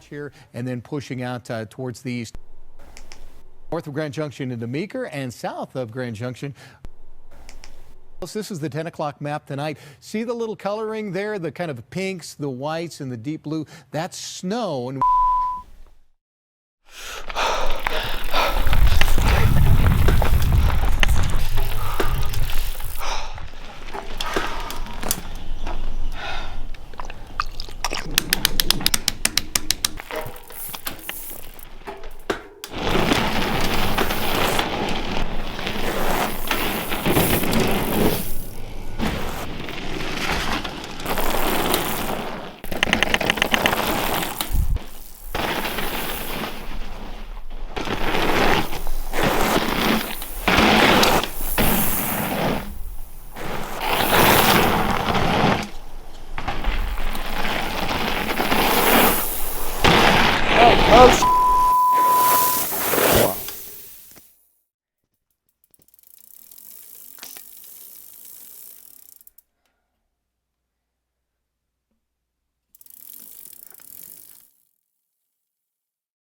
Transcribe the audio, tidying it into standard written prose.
here and then pushing out towards the east. North of Grand Junction into Meeker and south of Grand Junction. This is the 10 o'clock map tonight. See the little coloring there, the kind of pinks, the whites, and the deep blue? That's snow. And Oh,